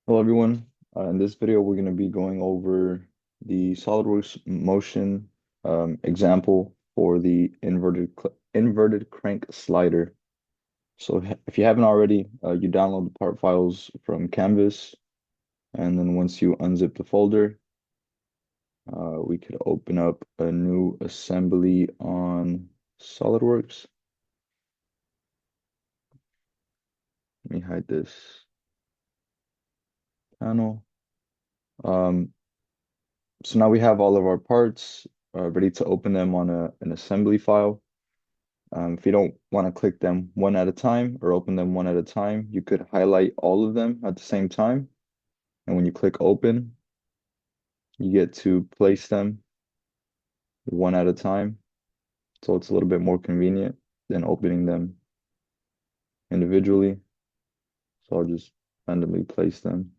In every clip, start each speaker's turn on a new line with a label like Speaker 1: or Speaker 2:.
Speaker 1: Hello everyone. In this video, we're going to be going over the SolidWorks motion example for the inverted crank slider. So if you haven't already, you download the part files from Canvas, and then once you unzip the folder, we could open up a new assembly on SolidWorks. Let me hide this panel. Um, so now we have all of our parts ready to open them on an assembly file. If you don't want to click them one at a time or open them one at a time, you could highlight all of them at the same time. And when you click open, you get to place them one at a time. So it's a little bit more convenient than opening them individually. So I'll just randomly place them.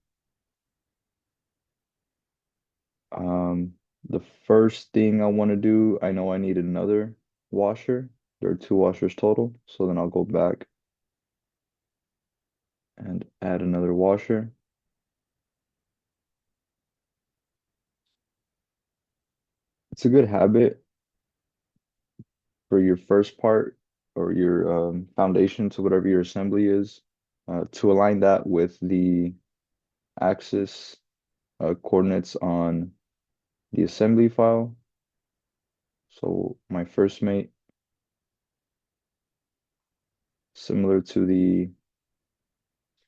Speaker 1: The first thing I want to do, I know I need another washer. There are two washers total. So then I'll go back and add another washer. It's a good habit for your first part or your foundation to whatever your assembly is, to align that with the axis coordinates on the assembly file. So my first mate, similar to the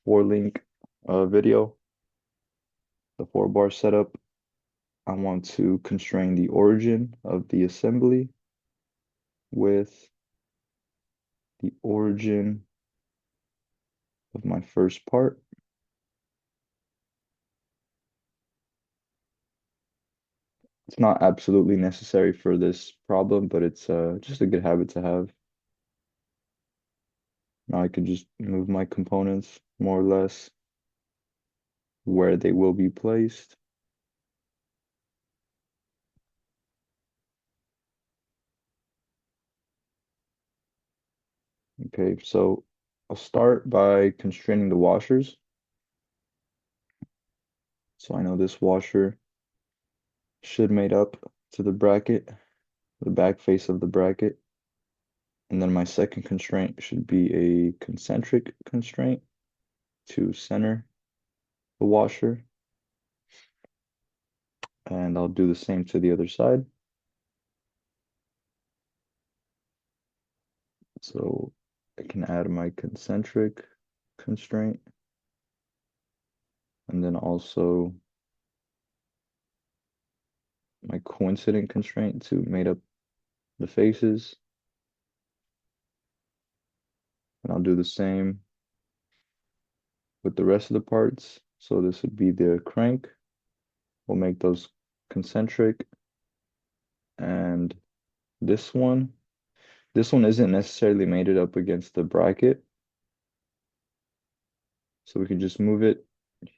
Speaker 1: 4-link video, the 4-bar setup, I want to constrain the origin of the assembly with the origin of my first part. It's not absolutely necessary for this problem, but it's just a good habit to have. Now I can just move my components more or less where they will be placed. Okay, so I'll start by constraining the washers. So I know this washer should mate up to the bracket, the back face of the bracket. And then my second constraint should be a concentric constraint to center the washer. And I'll do the same to the other side. So I can add my concentric constraint and then also my coincident constraint to mate up the faces. And I'll do the same with the rest of the parts. So this would be the crank. We'll make those concentric. And this one, this one isn't necessarily mated up against the bracket. So we can just move it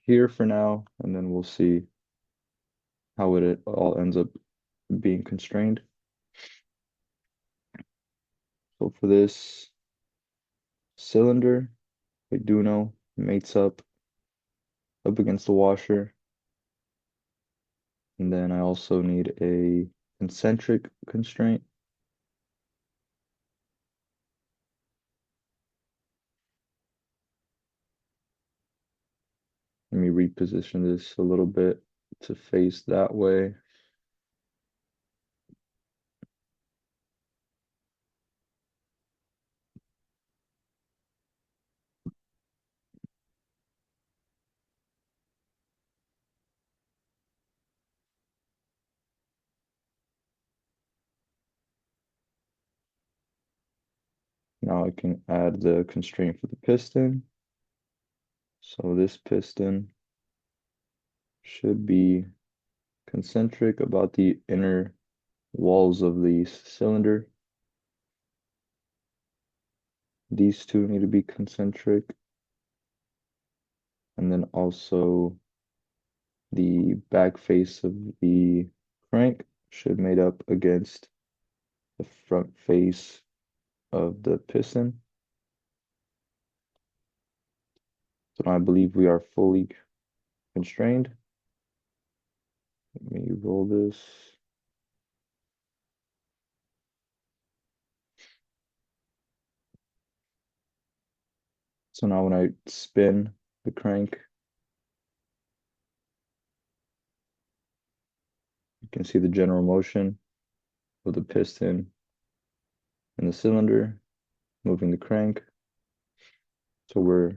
Speaker 1: here for now, and then we'll see how it all ends up being constrained. So for this cylinder, I do know mates up against the washer. And then I also need a concentric constraint. Let me reposition this a little bit to face that way. Now I can add the constraint for the piston. So this piston should be concentric about the inner walls of the cylinder. These two need to be concentric. And then also the back face of the crank should mate up against the front face of the piston. So now I believe we are fully constrained. Let me roll this. So now when I spin the crank, you can see the general motion of the piston and the cylinder moving the crank. So we're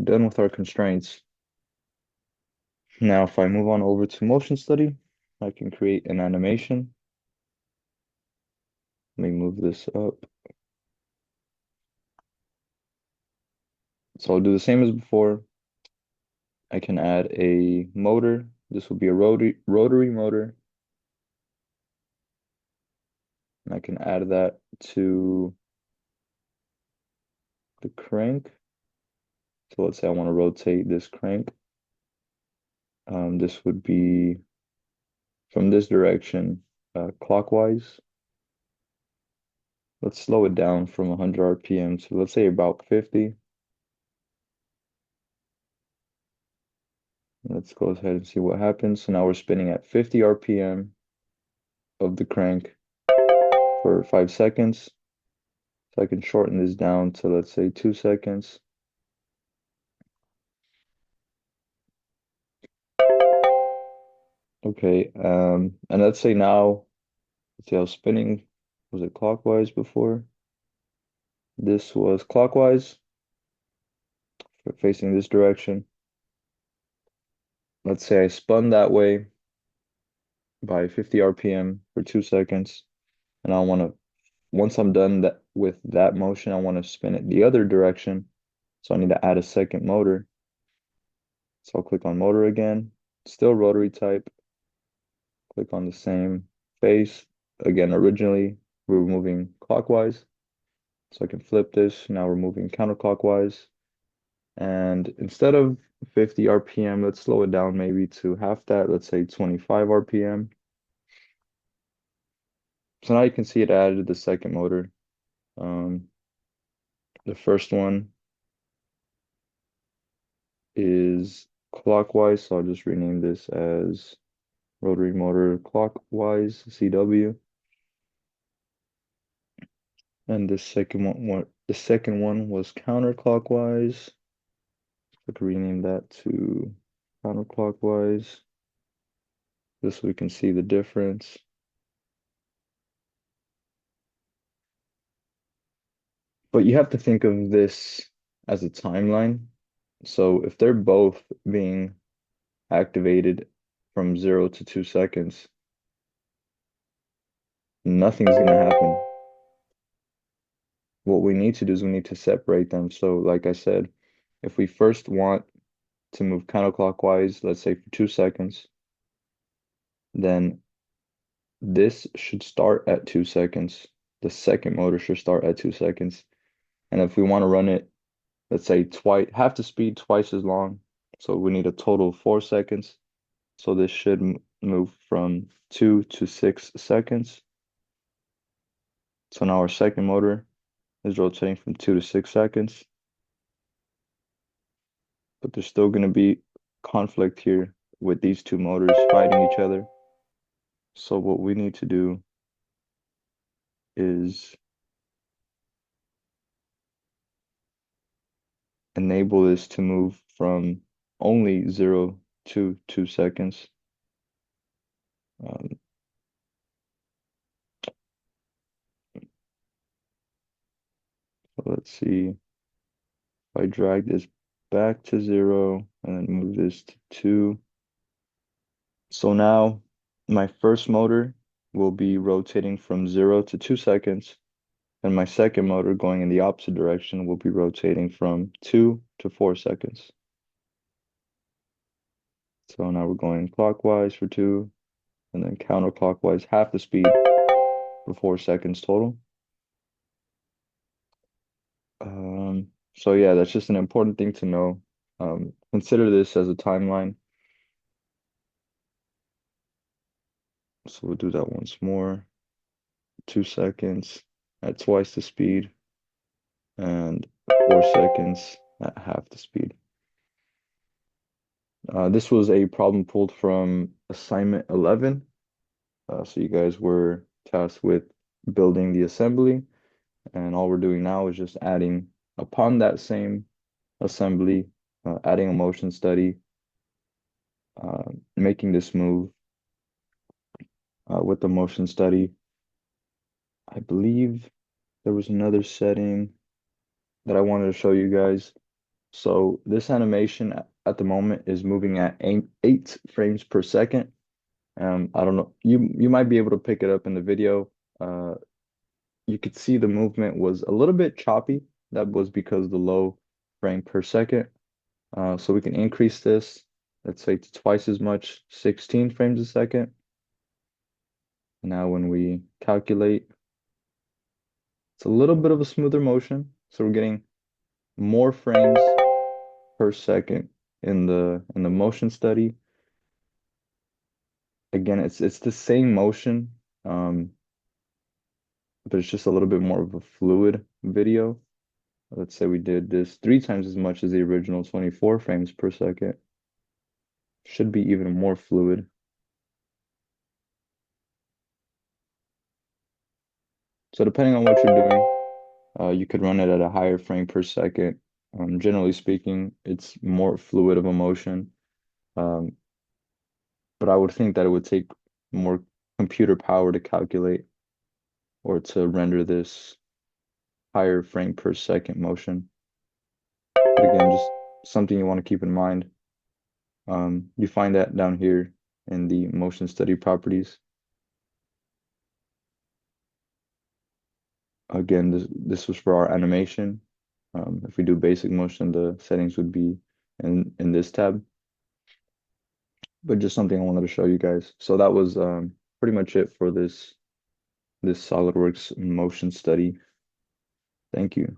Speaker 1: done with our constraints. Now, if I move on over to motion study, I can create an animation. Let me move this up. So I'll do the same as before. I can add a motor. This will be a rotary motor. And I can add that to the crank. So let's say I want to rotate this crank. This would be from this direction, clockwise. Let's slow it down from 100 RPM to let's say about 50. Let's go ahead and see what happens. So now we're spinning at 50 RPM of the crank for 5 seconds. So I can shorten this down to let's say 2 seconds. Okay, and let's say now, let's see, I was spinning, was it clockwise before? This was clockwise, facing this direction. Let's say I spun that way by 50 RPM for 2 seconds, and I want to, once I'm done that with that motion, I want to spin it the other direction. So I need to add a second motor. So I'll click on motor again, still rotary type, click on the same face. Again, originally we were moving clockwise. So I can flip this. Now we're moving counterclockwise. And instead of 50 RPM, let's slow it down maybe to half that. Let's say 25 RPM. So now you can see it added the second motor. Um, the first one is clockwise. So I'll just rename this as rotary motor clockwise CW. And the second one was counterclockwise. I could rename that to counterclockwise. This we can see the difference. But you have to think of this as a timeline. So if they're both being activated from 0 to 2 seconds, nothing's going to happen. What we need to do is we need to separate them. So like I said, if we first want to move counterclockwise, let's say for 2 seconds, then this should start at 2 seconds. The second motor should start at 2 seconds. And if we want to run it, let's say twice, half the speed, twice as long. So we need a total of 4 seconds. So this should move from 2 to 6 seconds. So now our second motor is rotating from 2 to 6 seconds. But there's still going to be conflict here with these two motors fighting each other. So what we need to do is enable this to move from only 0 to 2 seconds. Um, so let's see, if I drag this back to 0 and then move this to 2. So now my first motor will be rotating from 0 to 2 seconds, and my second motor going in the opposite direction will be rotating from 2 to 4 seconds. So now we're going clockwise for 2, and then counterclockwise half the speed for 4 seconds total. So yeah, that's just an important thing to know. Consider this as a timeline. So we'll do that once more. 2 seconds at twice the speed, and 4 seconds at half the speed. This was a problem pulled from assignment 11. So you guys were tasked with building the assembly, and all we're doing now is just adding upon that same assembly, adding a motion study, making this move with the motion study. I believe there was another setting that I wanted to show you guys. So this animation at the moment is moving at 8 frames per second. I don't know. You might be able to pick it up in the video. Uh, you could see the movement was a little bit choppy. That was because the low frame per second. So we can increase this, let's say to twice as much, 16 frames a second. Now when we calculate, it's a little bit of a smoother motion. So we're getting more frames per second in the motion study. Again, it's the same motion, but it's just a little bit more of a fluid video. Let's say we did this 3 times as much as the original 24 frames per second. Should be even more fluid. So depending on what you're doing, you could run it at a higher frame per second. Generally speaking, it's more fluid of a motion. Um, but I would think that it would take more computer power to calculate or to render this higher frame per second motion. But again, just something you want to keep in mind. You find that down here in the motion study properties. Again, this was for our animation. If we do basic motion, the settings would be in this tab. But just something I wanted to show you guys. So that was pretty much it for this SolidWorks motion study. Thank you.